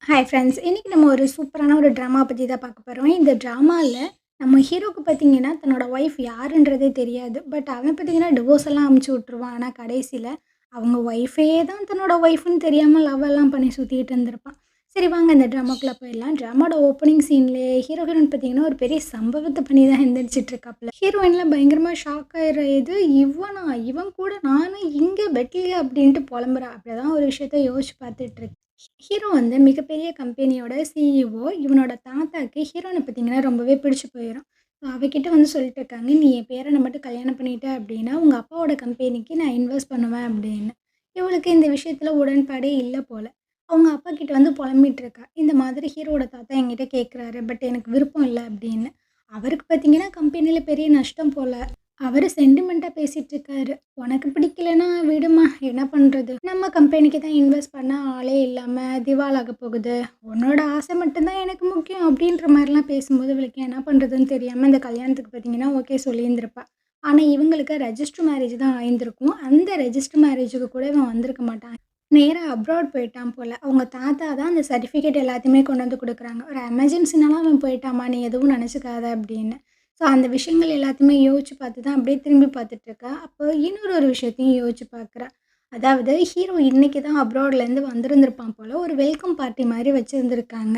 Hi friends. இன்னைக்கு நம்ம ஒரு சூப்பரான ஒரு ட்ராமா பத்தி தான் பார்க்க போறோம். இந்த ட்ராமால நம்ம ஹீரோக்கு பார்த்தீங்கன்னா, தன்னோட ஒய்ஃப் யாருன்றதே தெரியாது. பட் அவன் பார்த்தீங்கன்னா, டிவோர்ஸ் எல்லாம் அனுப்பிச்சு விட்டுருவான். ஆனா கடைசில அவங்க ஒய்ஃபே தான் தன்னோட ஒய்ஃப்ன்னு தெரியாம லவ் எல்லாம் பண்ணி சுத்திட்டு இருந்திருப்பான். சரி வாங்க இந்த ட்ராமாக்குள்ள போயிடலாம். ட்ராமாவோட ஓப்பனிங் சீன்லயே ஹீரோ, ஹீரோயின் பார்த்தீங்கன்னா, ஒரு பெரிய சம்பவத்த பண்ணி தான் எந்திரிச்சிட்டு இருக்காப்புல. ஹீரோயின்லாம் பயங்கரமா ஷாக் ஆயிடுறா. "இது இவனா? இவன் கூட நானும் இங்க பெட்லயா?" அப்படின்ட்டு புலம்புறா. அப்படிதான் ஒரு விஷயத்த யோசிச்சு பார்த்துட்டு இருக்கா. ஹீரோ வந்து மிகப்பெரிய கம்பெனியோட சிஇஓ. இவனோட தாத்தாக்கு ஹீரோயின பார்த்தீங்கன்னா ரொம்பவே பிடிச்சு போயிரும். ஸோ அவகிட்ட வந்து சொல்லிட்டு இருக்காங்க, "நீ என் பேரன மட்டும் கல்யாணம் பண்ணிட்ட அப்படின்னா, உங்க அப்பாவோட கம்பெனிக்கு நான் இன்வெஸ்ட் பண்ணுவேன்" அப்படின்னு. இவளுக்கு இந்த விஷயத்துல உடன்பாடே இல்ல போல. அவங்க அப்பா கிட்ட வந்து புலம்பிட்டு இருக்கா. இந்த மாதிரி ஹீரோவோட தாத்தா என்கிட்ட கேட்குறாரு. பட் எனக்கு விருப்பம் இல்ல அப்படின்னு. அவருக்கு பார்த்தீங்கன்னா கம்பெனில பெரிய நஷ்டம் போல. அவரு சென்டிமெண்ட்டா பேசிட்டு இருக்காரு. "உனக்கு பிடிக்கலன்னா விடும்மா, என்ன பண்றது? நம்ம கம்பெனிக்கு தான் இன்வெஸ்ட் பண்ண ஆளே இல்லாம திவாலாக போகுது. உன்னோட ஆசை மட்டும் தான் எனக்கு முக்கியம்." அப்படின்ற மாரிலாம் பேசும்போது இவளுக்கு என்ன பண்றதுன்னு தெரியாம இந்த கல்யாணத்துக்கு பார்த்தீங்கன்னா, ஓகே சொல்லியிருந்திருப்பா. ஆனா இவங்களுக்கு ரெஜிஸ்டர் மேரேஜ் தான் ஆயிருந்திருக்கும். அந்த ரெஜிஸ்டர் மேரேஜுக்கு கூட இவன் வந்திருக்க மாட்டான். நேரா அப்ராட் போயிட்டான் போல. அவங்க தாத்தா தான் அந்த சர்டிஃபிகேட் எல்லாத்தையுமே கொண்டு வந்து குடுக்குறாங்க. "ஒரு எமர்ஜென்சினால அவன் போயிட்டாம்மா, நீ எதுவும் நெனச்சுக்காத" அப்படின்னு. ஸோ அந்த விஷயங்கள் எல்லாத்தையுமே யோசிச்சு பார்த்து தான் அப்படியே திரும்பி பார்த்துட்ருக்கா. அப்போ இன்னொரு விஷயத்தையும் யோசிச்சு பார்க்குறா. அதாவது ஹீரோ இன்னைக்கு தான் அப்ராட்லேருந்து வந்திருந்திருப்பான் போல. ஒரு வெல்கம் பார்ட்டி மாரி வச்சிருந்திருக்காங்க.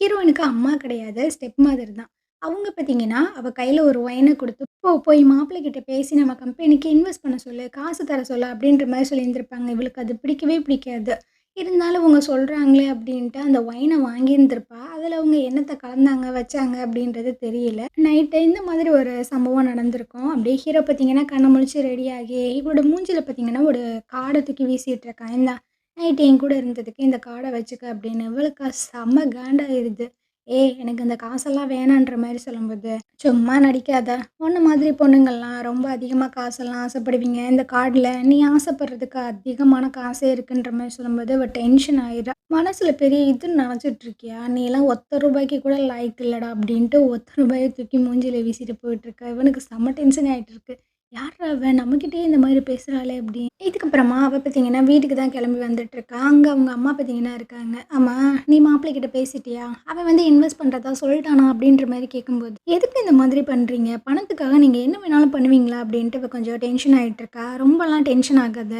ஹீரோயினுக்கு அம்மா கிடையாது. ஸ்டெப் மதர் தான். அவங்க பார்த்தீங்கன்னா, அவ கையில ஒரு ஒயின குடுத்து, "போ போய் மாப்பிள்ளை கிட்ட பேசி நம்ம கம்பெனிக்கு இன்வெஸ்ட் பண்ண சொல்லு. காசு தர சொல்லு" அப்படின்ற மாரி சொல்லியிருந்திருப்பாங்க. இவளுக்கு அது பிடிக்கவே பிடிக்காது. இருந்தாலும் இவங்க சொல்றாங்களே அப்படின்ட்டு அந்த ஒயின வாங்கியிருந்திருப்பா. அதில அவங்க என்னத்த கலந்தாங்க, வச்சாங்க அப்படின்றது தெரியல. நைட்டு இந்த மாதிரி ஒரு சம்பவம் நடந்திருக்கும். அப்படியே ஹீரோ பார்த்தீங்கன்னா, கண்ண முழிச்சு ரெடியாகி இவளோட மூஞ்சில பார்த்தீங்கன்னா, ஒரு கார்ட தூக்கி வீசிட்டு இருக்கான். "இந்தா நைட்டு என் கூட இருந்ததுக்கு இந்த கார்ட வச்சுக்க" அப்படின்னு. இவளுக்கு செம்ம காண்டாயிருது. "ஏய் எனக்கு இந்த காசெல்லாம் வேணான்ற" மாரி சொல்லும்போது, "சும்மா நடிக்காத. உன்ன மாதிரி பொண்ணுங்கள்லாம் ரொம்ப அதிகமா காசெல்லாம் ஆசைப்படுவீங்க. இந்த கார்ட்ல நீ ஆசைப்படுறதுக்கு அதிகமான காசே இருக்குன்ற" மாரி சொல்லும்போது இவ டென்ஷன் ஆயிர்றா. மனசுல பெரிய இது நெனச்சிட்டு இருக்கியா? நீலாம் ரூ. 1 கூட லாயக்கு இல்லடா அப்படின்ட்டு ரூ. 1 தூக்கி மூஞ்சில வீசிட்டு போயிட்டுருக்கா. இவனுக்கு செம்ம டென்ஷன் ஆயிட்டு இருக்கு. யார்றா அவ? நம்மகிட்டயே இந்த மாரி பேசுறாளே அப்படி. இதுக்கப்புறமா அவ பார்த்தீங்கன்னா, வீட்டுக்கு தான் கிளம்பி வந்துட்டுருக்கா. அங்க அவங்க அம்மா பார்த்தீங்கன்னா இருக்காங்க. "அம்மா, நீ மாப்பிள்ளை கிட்ட பேசிட்டியா? அவன் வந்து இன்வெஸ்ட் பண்றதா சொல்ட்டானா?" அப்படின்ற மாரி கேட்கும்போது, "எதுக்கு இந்த மாதிரி பண்றீங்க? பணத்துக்காக நீங்க என்ன வேணாலும் பண்ணுவீங்களா?" அப்படின்ட்டு இவ கொஞ்சம் டென்ஷன் ஆயிட்டுருக்கா. ரொம்பலாம் டென்ஷன் ஆகாத.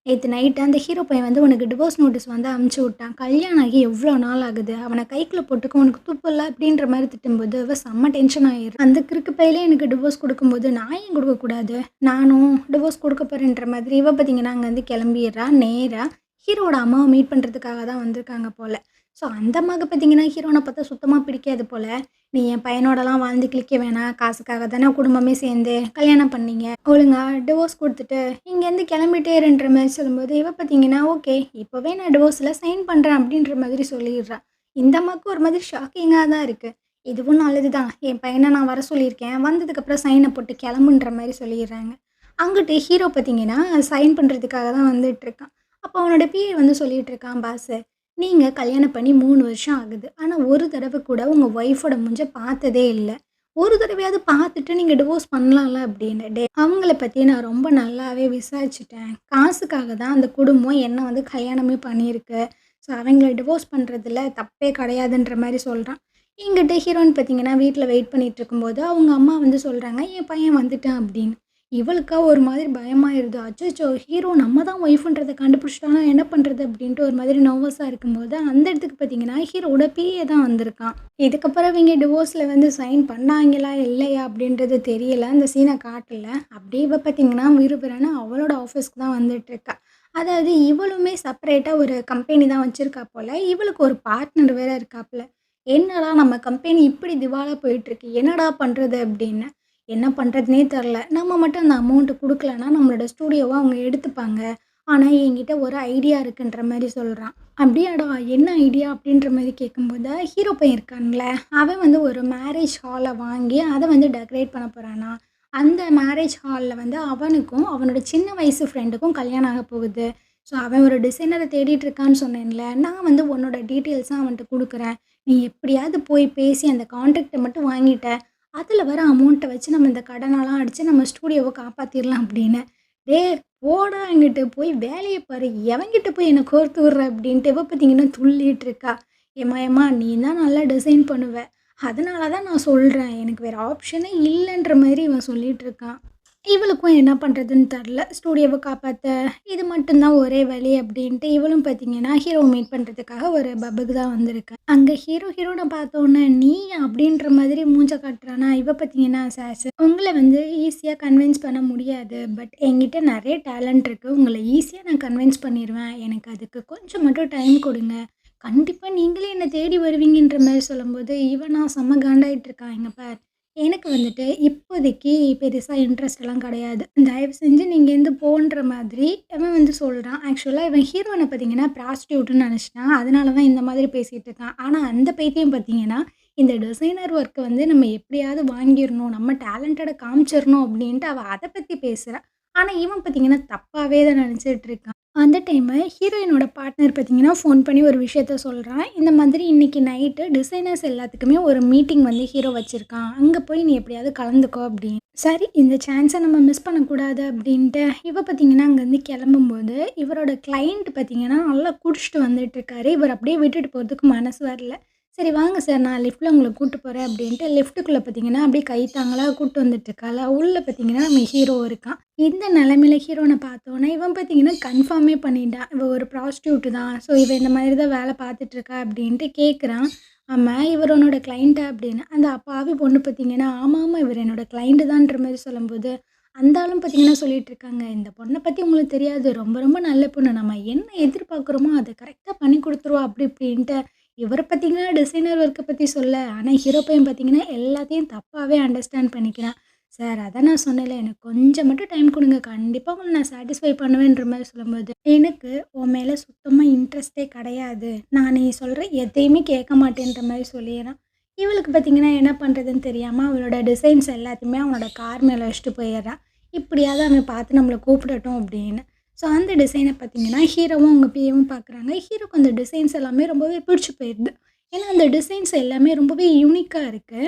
நேத்து நைட்டு அந்த ஹீரோ பையன் வந்து உனக்கு டிவோர்ஸ் நோட்டீஸ் வந்து அனுப்பிச்சு விட்டான். கல்யாணம் ஆகி எவ்வளோ நாள் ஆகுது? அவன கைக்குள்ள போட்டுக்க உனக்கு துப்பு இல்ல அப்படின்ற மாரி திட்டும்போது, இவ செம்ம டென்ஷன் ஆயிர்றா. அந்த கிறுக்கு பையலே எனக்கு டிவோர்ஸ் குடுக்கும்போது, நான் ஏன் குடுக்கக்கூடாது? நானும் டிவோர்ஸ் குடுக்க போறேன்ற மாதிரி இவ பார்த்தீங்கன்னா, அங்கேருந்து கிளம்பிர்றா. நேரா ஹீரோவோட அம்மாவ மீட் பண்ணுறதுக்காக தான் வந்திருக்காங்க போல. ஸோ அந்த அம்மாவுக்கு பார்த்தீங்கன்னா, ஹீரோன பார்த்தா சுத்தமா பிடிக்காது போல. "நீ என் பையனோடலாம் வாழ்ந்து கிழிக்க வேணாம். காசுக்காக தானே குடும்பமே சேர்ந்து கல்யாணம் பண்ணீங்க. ஒழுங்கா டிவோர்ஸ் குடுத்துட்டு இங்கேருந்து கிளம்பிட்டே இருன்ற" மாரி சொல்லும்போது, இவ பார்த்தீங்கன்னா, "ஓகே இப்போவே நான் டிவோர்ஸ்ல சைன் பண்றேன்" அப்படின்ற மாதிரி சொல்லிர்றா. இந்த அம்மாவுக்கு ஒரு மாதிரி ஷாக்கிங்கா தான் இருக்கு. "இதுவும் நல்லது தான். என் பையன நான் வர சொல்லியிருக்கேன். வந்ததுக்கப்புறம் சைன போட்டு கிளம்புன்ற" மாரி சொல்லிர்றாங்க. அங்கிட்டு ஹீரோ பார்த்தீங்கன்னா, சைன் பண்றதுக்காக தான் வந்துட்டுருக்கான். அப்போ அவனோட பிஏ வந்து சொல்லிட்டு இருக்கான், பாஸு, "நீங்க கல்யாணம் பண்ணி 3 வருஷம் ஆகுது. ஆனா ஒரு தடவ கூட உங்க ஒய்ஃபோட மூஞ்ச பார்த்ததே இல்ல. ஒரு தடவையாவது பார்த்துட்டு நீங்க டிவோர்ஸ் பண்ணலாம்ல" அப்படின்னு. அவங்கள பத்தி நான் ரொம்ப நல்லாவே விசாரிச்சுட்டேன். காசுக்காக தான் அந்த குடும்பம் என்ன வந்து கல்யாணமே பண்ணியிருக்கு. ஸோ அவங்கள டிவோர்ஸ் பண்றதுல தப்பே கிடையாதுன்ற மாரி சொல்றான். இங்கிட்டு ஹீரோயின் பார்த்தீங்கன்னா, வீட்ல வெயிட் பண்ணிட்டு இருக்கும்போது, அவங்க அம்மா வந்து சொல்றாங்க, "என் பையன் வந்துட்டான்" அப்படின்னு. இவளுக்கா ஒரு மாதிரி பயமாயிருது. அச்சச்சோ! ஹீரோ நம்ம தான் ஒய்ஃப்ன்றத கண்டுபிடிச்சிட்டானா என்ன பண்றது? அப்படின்ட்டு ஒரு மாதிரி நர்வஸா இருக்கும்போது, அந்த இடத்துக்கு பார்த்தீங்கன்னா, ஹீரோவோட பிஏ தான் வந்திருக்கான். இதுக்கப்புறம் இவங்க டிவோர்ஸ்ல வந்து சைன் பண்ணாங்களா? இல்லையா? அப்படின்றது தெரியல. அந்த சீன காட்டல. அப்படியே இவ பார்த்தீங்கன்னா, விறுவிறுன்னு அவளோட ஆஃபீஸ்க்கு தான் வந்துட்டுருக்கா. அதாவது இவளுமே செப்பரேட்டா ஒரு கம்பெனி தான் வச்சிருக்கா போல. இவளுக்கு ஒரு பார்ட்னர் வேற இருக்காப்புல. "என்னடா நம்ம கம்பெனி இப்படி திவாலா போயிட்டுருக்கு. என்னடா பண்றது?" அப்படின்னு. என்ன பண்ணுறதுனே தெரில. நம்ம மட்டும் அந்த அமௌண்ட்ட குடுக்கலன்னா, நம்மளோட ஸ்டூடியோவ அவங்க எடுத்துப்பாங்க. ஆனா, என்கிட்ட ஒரு ஐடியா இருக்குன்ற மாரி சொல்றான். "அப்படியாடா! என்ன ஐடியா?" அப்படின்ற மாரி கேட்கும்போது, ஹீரோ பையன் இருக்கான்ல, அவன் வந்து ஒரு மேரேஜ் ஹால வாங்கி, அத வந்து டெக்கரேட் பண்ண போறானாம். அந்த மேரேஜ் ஹால்ல வந்து அவனுக்கும், அவனோட சின்ன வயசு ஃப்ரெண்டுக்கும் கல்யாணம் ஆக போகுது. ஸோ, அவன் ஒரு டிசைனர தேடிட்டு இருக்கான்னு சொன்னேன்ல, நான் வந்து உன்னோட டீட்டெயில்ஸ அவன்ட்ட குடுக்குறேன். நீ எப்படியாவது போய் பேசி அந்த கான்ட்ராக்ட்ட மட்டும் வாங்கிட்ட அதில வர அமௌண்ட்ட வச்சு நம்ம இந்த கடனெல்லாம் அடைச்சு நம்ம ஸ்டூடியோவ காப்பாத்திர்லாம் அப்படின்னு. "டேய் போடா அங்கிட்டு போய் வேலைய பாரு. எவன்கிட்ட போய் என்ன கோர்த்து விடுற" அப்படின்ட்டு இவ பார்த்தீங்கன்னா துள்ளிட்டு இருக்கா. "ஏம்மா ஏம்மா நீ தான் நல்லா டிசைன் பண்ணுவ. அதனால தான் நான் சொல்றேன். எனக்கு வேற ஆப்ஷனே இல்லன்ற" மாரி இவன் சொல்லிட்டு இருக்கான். இவளுக்கும் என்ன பண்ணுறதுன்னு தெரில. ஸ்டூடியோவ காப்பாத்த இது மட்டும் தான் ஒரே வழி அப்படின்ட்டு இவளும் பார்த்தீங்கன்னா, ஹீரோவ மீட் பண்ணுறதுக்காக ஒரு பப்புக்கு தான் வந்திருக்கா. அங்க ஹீரோன பார்த்தோன்னே, "நீயா?" அப்படின்ற மாதிரி மூஞ்ச காட்டுறானா, இவ பார்த்தீங்கன்னா, "சார் உங்கள வந்து ஈஸியா கன்வின்ஸ் பண்ண முடியாது. பட் என்கிட்ட நெறைய டேலண்ட் இருக்கு. உங்கள ஈஸியா நான் கன்வின்ஸ் பண்ணிருவேன். எனக்கு அதுக்கு கொஞ்சம் மட்டும் டைம் குடுங்க. கண்டிப்பா நீங்களே என்ன தேடி வருவீங்கன்ற" மாரி சொல்லும்போது, இவனா செம்ம காண்டாயிட்டு இருக்கான். "இங்க பார், எனக்கு வந்துட்டு இப்போதைக்கு பெருசா இன்ட்ரெஸ்ட்லாம் கிடையாது. தயவு செஞ்சு நீங்க இங்கேருந்து போன்ற" மாதிரி அவன் வந்து சொல்றான். ஆக்சுவலா இவன் ஹீரோயின பார்த்தீங்கன்னா ப்ராஸ்டியூட்ன்னு நெனச்சுட்டான். அதனால தான் இந்த மாதிரி பேசிட்டு இருக்கான். ஆனா அந்த பைத்தியம் பார்த்தீங்கன்னா, இந்த டிசைனர் ஒர்க்க வந்து நம்ம எப்படியாவது வாங்கிரணும், நம்ம டேலண்டட காமிச்சிரணும் அப்படின்ட்டு அவ அத பத்தி பேசுறா. ஆனா இவன் பார்த்தீங்கன்னா, தப்பாவே தான் நெனச்சுட்டு இருக்கான். அந்த டைமு ஹீரோயினோட பார்ட்னர் பார்த்தீங்கன்னா, ஃபோன் பண்ணி ஒரு விஷயத்த சொல்றான். இந்த மாதிரி இன்னைக்கு நைட்டு டிசைனர்ஸ் எல்லாத்துக்குமே ஒரு மீட்டிங் வந்து ஹீரோ வச்சிருக்கான். அங்க போய் நீ எப்படியாவது கலந்துக்கோ அப்படின்னு. சரி இந்த சான்ஸ நம்ம மிஸ் பண்ணக்கூடாது அப்படின்ட்டு, இவ பார்த்தீங்கன்னா அங்கருந்து கிளம்பும்போது, இவரோட கிளையண்ட் பார்த்தீங்கன்னா, நல்லா குடிச்சுட்டு வந்துட்டுருக்காரு. இவர் அப்படியே விட்டுட்டு போறதுக்கு மனசு வரல. சரி வாங்க சார் நான் லிஃப்ட்ல உங்கள கூட்டு போறேன் அப்படின்ட்டு லிஃப்ட்டுக்குள்ள பார்த்தீங்கன்னா, அப்படியே கை தாங்கலா கூட்டு வந்துட்டுருக்காளா, உள்ள பார்த்தீங்கன்னா நம்ம ஹீரோ இருக்கான். இந்த நிலைமையில ஹீரோன பார்த்தோன்னே, இவன் பார்த்தீங்கன்னா கன்ஃபார்மே பண்ணிட்டான். இவ ஒரு ப்ராஸ்டியூட் தான். ஸோ இவ இந்த மாதிரி தான் வேலை பார்த்துட்டுருக்கா அப்படின்ட்டு கேட்குறான். ஆமா, இவர் உன்னோட கிளையண்ட்டா அப்படின்னு. அந்த அப்பாவி பொண்ணு பார்த்தீங்கன்னா, ஆமாமா இவர் என்னோட கிளையண்ட் தான்ற மாரி சொல்லும்போது, அந்த ஆளும் பார்த்தீங்கன்னா சொல்லிட்டு இருக்காங்க, இந்த பொண்ண பத்தி உங்களுக்கு தெரியாது. ரொம்ப ரொம்ப நல்ல பொண்ணு. நம்ம என்ன எதிர்பார்க்குறோமோ அத கரெக்ட்டா பண்ணி குடுத்துருவா அப்படி இப்படின்ட்டு. இவர பார்த்தீங்கன்னா டிசைனர் ஒர்க்க பத்தி சொல்ல, ஆனா ஹீரோ பையன் பார்த்தீங்கன்னா எல்லாத்தையும் தப்பாவே அண்டர்ஸ்டாண்ட் பண்ணிக்கிறான். சார் அதான் நான் சொன்னேன்ல, எனக்கு கொஞ்சம் மட்டும் டைம் குடுங்க. கண்டிப்பா உங்கள நான் சாட்டிஸ்ஃபை பண்ணுவேன்ற மாரி சொல்லும்போது, எனக்கு உன் மேல சுத்தமா இன்ட்ரெஸ்ட்டே கிடையாது. நான் நீ சொல்ற எதையுமே கேட்க மாட்டேன்ற மாரி சொல்லிர்றான். இவளுக்கு பார்த்தீங்கன்னா என்ன பண்ணுறதுன்னு தெரியாம, அவளோட டிசைன்ஸ் எல்லாத்தையுமே அவனோட கார் மேல வச்சுட்டு போயிர்றா. இப்படியாவது அவன் பார்த்து நம்மள கூப்பிடட்டும் அப்படின்னு. ஸோ அந்த டிசைன பார்த்தீங்கன்னா, ஹீரோவும் அவங்க பிஏவும் பார்க்குறாங்க. ஹீரோக்கு அந்த டிசைன்ஸ் எல்லாமே ரொம்பவே பிடிச்சு போயிருது. ஏன்னா அந்த டிசைன்ஸ் எல்லாமே ரொம்பவே யூனிக்கா இருக்கு.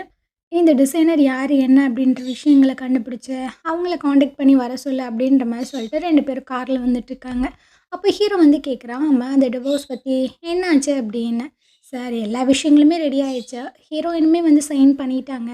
இந்த டிசைனர் யாரு? என்ன? அப்படின்ற விஷயங்கள கண்டுபிடிச்சு, அவங்கள கான்டாக்ட் பண்ணி வர சொல்லு அப்படின்ற மாரி சொல்லிட்டு 2 பேரும் கார்ல வந்துட்டுருக்காங்க. அப்போ ஹீரோ வந்து கேட்குறான், ஆமா அந்த டிவோர்ஸ் பத்தி என்னாச்சு? அப்படின்னு. சார் எல்லா விஷயங்களுமே ரெடி ஆயிடுச்சு. ஹீரோயினுமே வந்து சைன் பண்ணிட்டாங்க.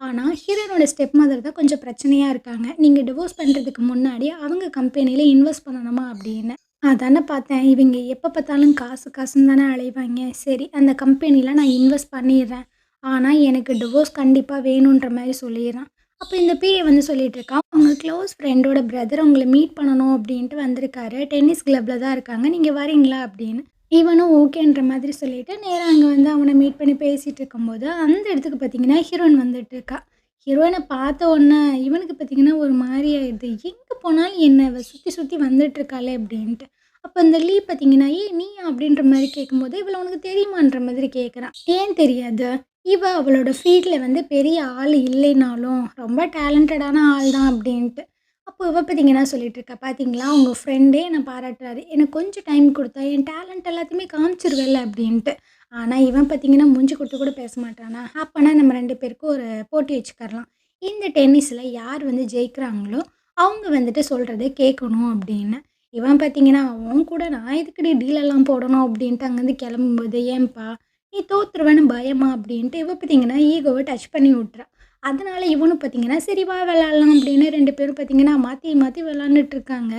ஆனா, ஹீரோயினோட ஸ்டெப் மதர் தான் கொஞ்சம் பிரச்சனையா இருக்காங்க. நீங்க டிவோர்ஸ் பண்றதுக்கு முன்னாடி அவங்க கம்பெனில இன்வெஸ்ட் பண்ணணுமா அப்படின்னு. அதானே பார்த்தேன். இவங்க எப்ப பார்த்தாலும் காசு காசுன்னு தானே அலைவாய்ங்க. சரி அந்த கம்பெனில நான் இன்வெஸ்ட் பண்ணிர்றேன். ஆனா, எனக்கு டிவோர்ஸ் கண்டிப்பா வேணுன்ற மாரி சொல்லிர்றான். அப்ப இந்த பிஏ வந்து சொல்லிட்டு இருக்கான், "உங்க க்ளோஸ் ஃப்ரெண்டோட பிரதர் உங்கள மீட் பண்ணணும் அப்டின்ட்டு வந்திருக்காரு. டென்னிஸ் கிளப்ல தான் இருக்காங்க. நீங்க வரீங்களா?" அப்படின்னு. இவனும் ஓகேன்ற மாதிரி சொல்லிட்டு, நேரா அங்க வந்து அவன மீட் பண்ணி பேசிட்டு இருக்கும்போது, அந்த இடத்துக்கு பார்த்தீங்கன்னா, ஹீரோயின் வந்துட்டு இருக்கா. ஹீரோயின பார்த்த உடனே இவனுக்கு பார்த்தீங்கன்னா, ஒரு மாரி ஆயிடுது. எங்க போனாலும் என்ன இவ சுத்தி சுத்தி வந்துட்டு இருக்காளே அப்டின்ட்டு. அப்ப இந்த லீ பார்த்தீங்கன்னா, "ஏய் நீயா?" அப்படின்ற மாரி கேட்கும்போது, "இவள உனக்கு தெரியுமான்ற?" மாதிரி கேட்குறான். "ஏன் தெரியாது?" இவ அவளோட ஃபீல்ட்ல வந்து பெரிய ஆள் இல்லைனாலும், ரொம்ப டேலண்டடான ஆள் தான் அப்டின்ட்டு. அப்போ இவ பார்த்தீங்கன்னா சொல்லிட்டு இருக்கா, "பார்த்தீங்களா உங்க ஃப்ரெண்டே என்ன பாராட்டுறாரு. எனக்கு கொஞ்சம் டைம் குடுத்தா என் டேலண்ட் எல்லாத்தையுமே காமிச்சிருவேல்ல" அப்டின்ட்டு. ஆனா இவன் பார்த்தீங்கன்னா மூஞ்சி குடுத்து கூட பேச மாட்டானா, அப்பனா நம்ம 2 பேருக்கும் ஒரு போட்டி வச்சுக்கரலாம். இந்த டென்னிஸ்ல யார் வந்து ஜெயிக்கிறாங்களோ, அவங்க வந்துட்டு சொல்றத கேட்கணும் அப்படின்னு. இவன் பார்த்தீங்கன்னா, "உன் கூட நான் எதுக்குடி டீலெல்லாம் போடணும்?" அப்டின்ட்டு அங்கேருந்து கெளம்பும்போது, "ஏன்பா நீ தோத்துருவேன்னு பயமா?" அப்படின்ட்டு இவ பார்த்தீங்கன்னா ஈகோவ டச் பண்ணி விட்றா. அதனால இவனும் பார்த்தீங்கன்னா, "சரி வா விளையாடலாம்" அப்படின்னு 2 பேரும் பார்த்தீங்கன்னா மாத்தி மாத்தி விளையாண்டுட்டு இருக்காங்க.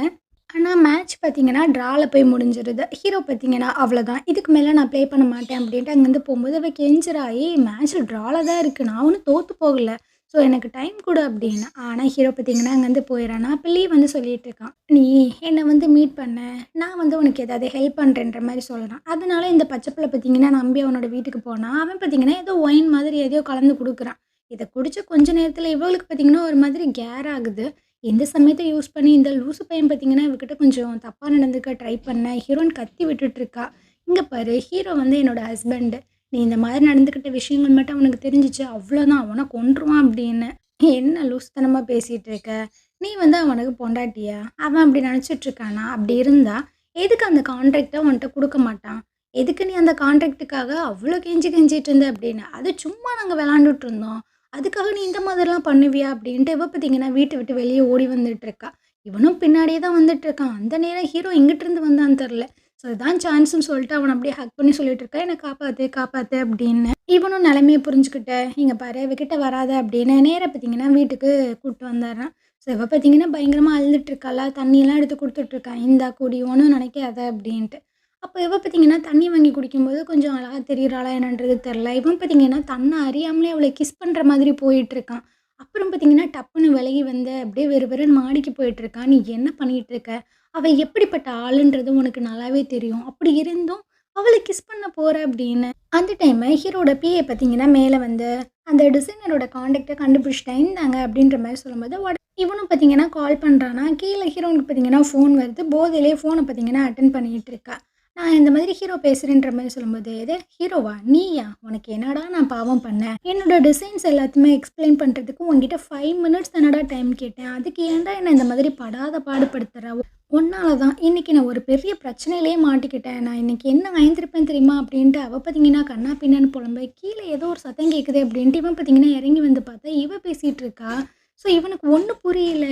ஆனா மேட்ச் பார்த்தீங்கன்னா ட்ரால போய் முடிஞ்சிருது. ஹீரோ பார்த்தீங்கன்னா, "அவ்வளோதான் இதுக்கு மேல நான் ப்ளே பண்ண மாட்டேன்" அப்படின்ட்டு அங்கேருந்து போம்போது அவ கெஞ்சுறா, "ஏய் மேட்ச் ட்ரால தான் இருக்கு. நான் ஒண்ணும் தோத்து போகல. ஸோ எனக்கு டைம் குடு" அப்படின்னு. ஆனா ஹீரோ பார்த்தீங்கன்னா அங்கேருந்து போயிறானா. அப்ப லீ வந்து சொல்லிட்டு இருக்கான், "நீ என்ன வந்து மீட் பண்ண. நான் வந்து உனக்கு ஏதாவது ஹெல்ப் பண்றேன்ற" மாரி சொல்றான். அதனால இந்த பச்சை புள்ள பார்த்தீங்கன்னா நம்பி அவனோட வீட்டுக்கு போனா, அவன் பார்த்தீங்கன்னா ஏதோ ஒயின் மாதிரி எதையோ கலந்து குடுக்குறான். இத குடிச்ச கொஞ்ச நேரத்தில இவளுக்கு பார்த்தீங்கன்னா ஒரு மாதிரி கேர் ஆகுது. இந்த சமயத்த யூஸ் பண்ணி இந்த லூசு பையன் பார்த்தீங்கன்னா, இவகிட்ட கொஞ்சம் தப்பா நடந்துக்க ட்ரை பண்ண. ஹீரோயின் கத்தி விட்டுட்டுருக்கா. "இங்க பாரு ஹீரோ வந்து என்னோட ஹஸ்பண்ட். நீ இந்த மாதிரி நடந்துக்கிட்ட விஷயங்கள் மட்டும் அவனுக்கு தெரிஞ்சுச்சு, அவ்வளோதான் அவன கொன்றுவான்" அப்படின்னு. "என்ன லூசுத்தனமா பேசிட்டு இருக்க? நீ வந்து அவனுக்கு பொண்டாட்டியா? அவன் அப்படி நெனச்சிட்டு இருக்கானா? அப்படி இருந்தா, எதுக்கு அந்த கான்ட்ராக்ட்ட உன்ட்ட குடுக்க மாட்டான்? எதுக்கு நீ அந்த கான்ட்ராக்ட்டுக்காக அவ்ளோ கெஞ்சிட்டு இருந்த?" அப்படின்னு. "அது சும்மா நாங்க விளையாண்டுட்டு இருந்தோம். அதுக்காக நீ இந்த மாதிரிலாம் பண்ணுவியா?" அப்படின்ட்டு இவ பார்த்தீங்கன்னா, வீட்ட விட்டு வெளிய ஓடி வந்துட்டுருக்கா. இவனும் பின்னாடியே தான் வந்துட்டுருக்கான். அந்த நேரம் ஹீரோ எங்கிட்டுருந்து வந்தான்னு தெர்ல. ஸோ இதான் சான்ஸ்ன்னு சொல்லிட்டு அவன அப்படியே ஹக் பண்ணி சொல்லிட்டு இருக்கா, "என்ன காப்பாத்து, காப்பாத்து" அப்படின்னு. இவனும் நிலைமைய புரிஞ்சுக்கிட்டு, "இங்க பாரு இவ கிட்ட வராத" அப்படின்னு நேரா பார்த்தீங்கன்னா வீட்டுக்கு கூட்டு வந்துர்றான். ஸோ இவ பார்த்தீங்கன்னா பயங்கரமா அழுதுட்டு இருக்காளா, தண்ணியெல்லாம் எடுத்து குடுத்துட்ருக்கான். "இந்தா குடி, ஒண்ணும் நினைக்காத" அப்படின்ட்டு. அப்ப இவ பார்த்தீங்கன்னா தண்ணி வாங்கி குடிக்கும்போது கொஞ்சம் அழகா தெரியிறாளா என்னன்றது தெர்ல. இவன் பார்த்தீங்கன்னா தன்ன அறியாமலே அவள கிஸ் பண்ற மாதிரி போயிட்டுருக்கான். அப்புறம் பார்த்தீங்கன்னா டப்புன்னு விலகி வந்து அப்படியே வெறுன்னு மாடிக்கு போயிட்டுருக்கான். "நீ என்ன பண்ணிட்டுருக்க? அவ எப்படிப்பட்ட ஆளுன்றது உனக்கு நல்லாவே தெரியும். அப்படி இருந்தும் அவள கிஸ் பண்ண போற" அப்படின்னு. அந்த டைமு ஹீரோட பிஏ பார்த்தீங்கன்னா மேல வந்து அந்த டிசைனரோட கான்டாக்ட்ட கண்டுபிடிச்சுட்டேன். "இந்தாங்க" அப்படின்ற மாரி சொல்லும்போது, இவனும் பார்த்தீங்கன்னா கால் பண்றானா, கீழ ஹீரோனுக்கு பார்த்தீங்கன்னா ஃபோன் வருது. போதையிலேயே ஃபோன பார்த்தீங்கன்னா அட்டெண்ட் பண்ணிட்டு இருக்கா. நான் இந்த மாதிரி ஹீரோ பேசுறேன்ற மாரி சொல்லும்போது, "எது ஹீரோவா? நீயா? உனக்கு என்னடா நான் பாவம் பண்ணேன்? என்னோட டிசைன்ஸ் எல்லாத்தையுமே எக்ஸ்ப்ளைன் பண்றதுக்கு உன்கிட்ட 5 மினிட்ஸ் தானடா டைம் கேட்டேன். அதுக்கு ஏன்டா என்ன இந்த மாதிரி படாத பாடுபடுத்துற? உன்னால தான் இன்னைக்கு நான் ஒரு பெரிய பிரச்சனையிலேயே மாட்டிக்கிட்டேன். நான் இன்னைக்கு என்ன ஆயிருந்திருப்பேன் தெரியுமா?" அப்படின்ட்டு அவ பார்த்தீங்கன்னா கன்னா பின்னான்னு புலம்ப, கீழ ஏதோ ஒரு சத்தம் கேட்குதே அப்படின்ட்டு இவன் பார்த்தீங்கன்னா இறங்கி வந்து பார்த்தா, இவ பேசிட்டு இருக்கா. ஸோ இவனுக்கு ஒண்ணும் புரியல.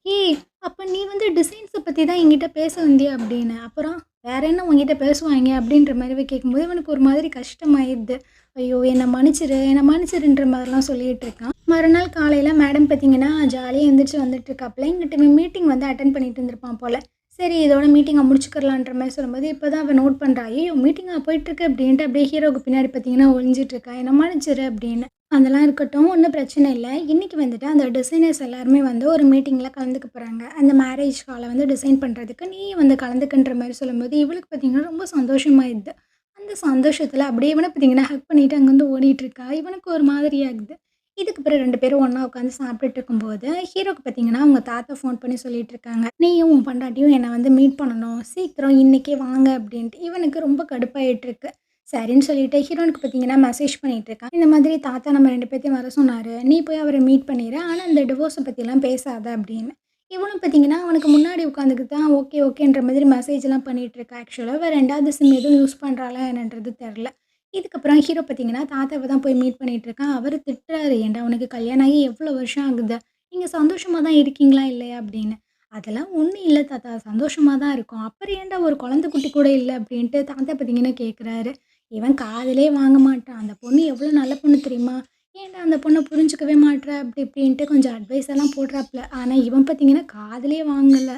"ஏய்! அப்ப நீ வந்து டிசைன்ஸ பத்தி தான் என்கிட்ட பேச வந்தியா?" அப்படின்னு. அப்புறம் வேற என்ன உன்கிட்ட பேசுவாய்ங்க அப்படின்ற மாரி கேட்கும்போது இவனுக்கு ஒரு மாதிரி கஷ்டமாயிடுது. ஐயோ! என்ன மன்னிச்சிரு, என்ன மன்னிச்சிருன்ற மாதிரிலாம் சொல்லிட்டு இருக்கான். மறுநாள் காலையில மேடம் பார்த்தீங்கன்னா, ஜாலியா எந்திரிச்சு வந்துட்டுருக்காப்புல. இங்கிட்டு இவன் மீட்டிங் வந்து அட்டெண்ட் பண்ணிட்டு இருந்திருப்பான் போல. சரி இதோட மீட்டிங்க முடிச்சுக்கிறலான்ற மாரி சொல்லும்போது, இப்போ தான் அவ நோட் பண்றா. "ஐயய்யோ! மீட்டிங்கா போயிட்டுருக்கு" அப்படின்ட்டு அப்படியே ஹீரோவுக்கு பின்னாடி பார்த்தீங்கன்னா ஒளிஞ்சிட்டு இருக்கா. "என்ன மன்னிச்சிரு" அப்படின்னு. அதெல்லாம் இருக்கட்டும். ஒண்ணும் பிரச்சனை இல்ல. இன்னைக்கு வந்துட்டு அந்த டிசைனர்ஸ் எல்லாருமே வந்து ஒரு மீட்டிங்ல கலந்துக்க போறாங்க. அந்த மேரேஜ் ஹால வந்து டிசைன் பண்றதுக்கு நீயும் வந்து கலந்துக்கன்ற மாரி சொல்லும்போது, இவளுக்கு பார்த்தீங்கன்னா ரொம்ப சந்தோஷமாயிடுது. அந்த சந்தோஷத்துல அப்படியே இவன பார்த்தீங்கன்னா ஹக் பண்ணிட்டு அங்கருந்து ஓடிட்டுருக்கா. இவனுக்கு ஒரு மாதிரி ஆகுது. இதுக்கு பிறகு 2 பேரும் ஒண்ணா உட்காந்து சாப்பிட்டுட்டு இருக்கும்போது, ஹீரோக்கு பார்த்தீங்கன்னா அவங்க தாத்தா ஃபோன் பண்ணி சொல்லிட்டு இருக்காங்க. "நீயும் உன் பொண்டாட்டியும் என்ன வந்து மீட் பண்ணணும். சீக்கிரம் இன்னைக்கே வாங்க" அப்படின்ட்டு. இவனுக்கு ரொம்ப கடுப்பாயிட்டுருக்கு. சரின்னு சொல்லிட்டு ஹீரோனுக்கு பார்த்தீங்கன்னா மெசேஜ் பண்ணிட்டு இருக்கான். இந்த மாதிரி தாத்தா நம்ம 2 பேத்தையும் வர சொன்னாரு. நீ போய் அவர மீட் பண்ணிரு. ஆனா இந்த டிவோர்ஸ பத்திலாம் பேசாத அப்படின்னு. இவனும் பார்த்தீங்கன்னா அவனுக்கு முன்னாடி உட்காந்துக்கிட்டு தான் ஓகே, ஓகேன்ற மாதிரி மெசேஜ்லாம் பண்ணிட்டு இருக்கா. ஆக்சுவலா அவ 2வது சிம் எதுவும் யூஸ் பண்றாளா என்னன்றது தெர்ல. இதுக்கப்புறம் ஹீரோ பார்த்தீங்கன்னா தாத்தாவ தான் போய் மீட் பண்ணிட்டு இருக்கான். அவரு திட்டுறாரு. "ஏன்டா உனக்கு கல்யாணம் ஆகி எவ்வளோ வருஷம் ஆகுது? நீங்க சந்தோஷமா தான் இருக்கீங்களா இல்லையா?" அப்படின்னு. "அதெல்லாம் ஒண்ணும் இல்ல தாத்தா. சந்தோஷமா தான் இருக்கோம். அப்புறம் ஏன்டா ஒரு குழந்தை குட்டி கூட இல்ல?" அப்படின்ட்டு தாத்தா பார்த்தீங்கன்னா கேட்குறாரு. இவன் காதுலயே வாங்க மாட்டான். அந்த பொண்ணு எவ்வளோ நல்ல பொண்ணு தெரியுமா? ஏன்டா அந்த பொண்ண புரிஞ்சுக்கவே மாட்ற? அப்படி இப்படின்ட்டு கொஞ்சம் அட்வைஸ் எல்லாம் போடுறாப்புல. ஆனா இவன் பார்த்தீங்கன்னா காதுலயே வாங்கல.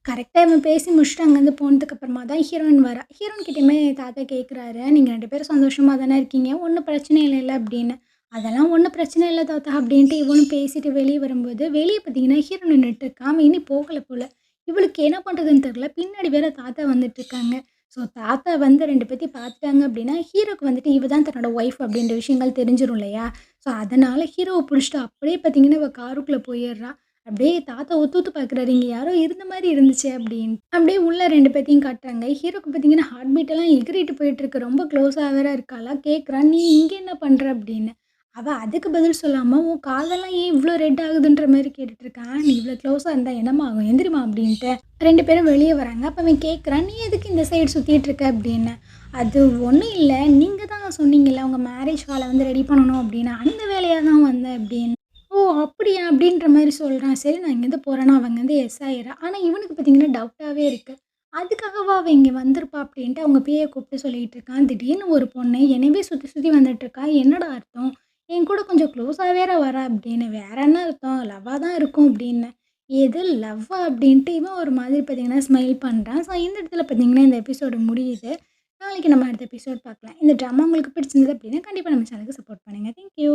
கரெக்ட்டா இவன் பேசி முடிச்சுட்டு அங்கேருந்து போனதுக்கு அப்புறமா தான் ஹீரோயின் வரா. ஹீரோயின் கிட்டயுமே தாத்தா கேட்குறாரு, "நீங்க 2 பேரும் சந்தோஷமா தானே இருக்கீங்க? ஒண்ணும் பிரச்சனை இல்லைல்ல?" அப்படின்னு. "அதெல்லாம் ஒண்ணும் பிரச்சனை இல்ல தாத்தா" அப்படின்ட்டு இவனும் பேசிட்டு வெளிய வரும்போது, வெளிய பார்த்தீங்கன்னா ஹீரோ நின்னுட்டுருக்கா. அவன் இன்னும் போகல போல. இவளுக்கு என்ன பண்றதுன்னு தெரியல. பின்னாடி வேற தாத்தா வந்துட்டுருக்காங்க. ஸோ தாத்தா வந்து 2 பேத்தையும் பார்த்துட்டாங்க அப்படின்னா, ஹீரோக்கு வந்துட்டு இவ தான் தன்னோட ஒய்ஃப் அப்படின்ற விஷயங்கள் தெரிஞ்சிரும் இல்லையா? ஸோ அதனால ஹீரோவ புடிச்சுட்டு அப்படியே பார்த்தீங்கன்னா, இவ காருக்குள்ள போயிர்றா. அப்படியே தாத்தா உத்து உத்து பார்க்குறாரு. இங்க யாரோ இருந்த மாரி இருந்துச்சே அப்படின்னு. அப்படியே உள்ள 2 பேத்தையும் காட்டுறாங்க. ஹீரோக்கு பார்த்தீங்கன்னா, ஹார்ட் பீட் எல்லாம் எகிறிட்டு போயிட்டுருக்கு. ரொம்ப க்ளோஸா வேற இருக்காளா. கேட்குறா, "நீ இங்க என்ன பண்ற?" அப்படின்னு. அவ அதுக்கு பதில் சொல்லாம, "உன் காதெல்லாம் ஏன் இவ்ளோ ரெட் ஆகுதுன்ற மாரி கேட்டுட்டு இருக்கா." "நீ இவ்ளோ க்ளோஸா இருந்தா என்னம்மா ஆகும்? எந்திரிம்மா" அப்படின்ட்டு. 2 பேரும் வெளிய வராங்க. அப்ப அவன் கேட்குறான், "நீ எதுக்கு இந்த சைடு சுத்திட்டு இருக்க?" அப்படின்னு. "அது ஒண்ணும் இல்ல. நீங்க தான் சொன்னீங்கல்ல, உங்க மேரேஜ் ஹால வந்து ரெடி பண்ணணும் அப்படின்னு. அந்த வேலையா தான் வந்தேன்" அப்படின்னு. "ஓ! அப்படியா?" அப்படின்ற மாரி சொல்றான். சரி நான் இங்கேருந்து போறேன்னா, அவ அங்கேருந்து எஸ் ஆயிர்றா. ஆனா இவனுக்கு பார்த்தீங்கன்னா டவுட்டாவே இருக்கு. அதுக்காகவா அவ இங்க வந்திருப்பா அப்படின்ட்டு அவங்க பிஏ கூப்பிட்டு சொல்லிட்டு இருக்கான். திடீர்னு ஒரு பொண்ணு என்னயவே சுத்தி சுத்தி வந்துட்டு இருக்கா. என்னடா அர்த்தம்? என் கூட கொஞ்சம் க்ளோஸா வேற வரா அப்படின்னு. வேற என்ன அர்த்தம்? லவ்வா தான் இருக்கும் அப்படின்னு. எது லவ்வா அப்படின்ட்டு இவன் ஒரு மாதிரி பார்த்தீங்கன்னா ஸ்மைல் பண்றான். ஸோ இந்த இடத்துல பார்த்தீங்கன்னா இந்த எபிசோடு முடியுது. நாளைக்கு நம்ம அடுத்த எபிசோட் பார்க்கலாம். இந்த ட்ராமா உங்களுக்கு பிடிச்சிருந்தது அப்படின்னா, கண்டிப்பா நம்ம சேனலுக்கு சப்போர்ட் பண்ணுங்க. Thank you.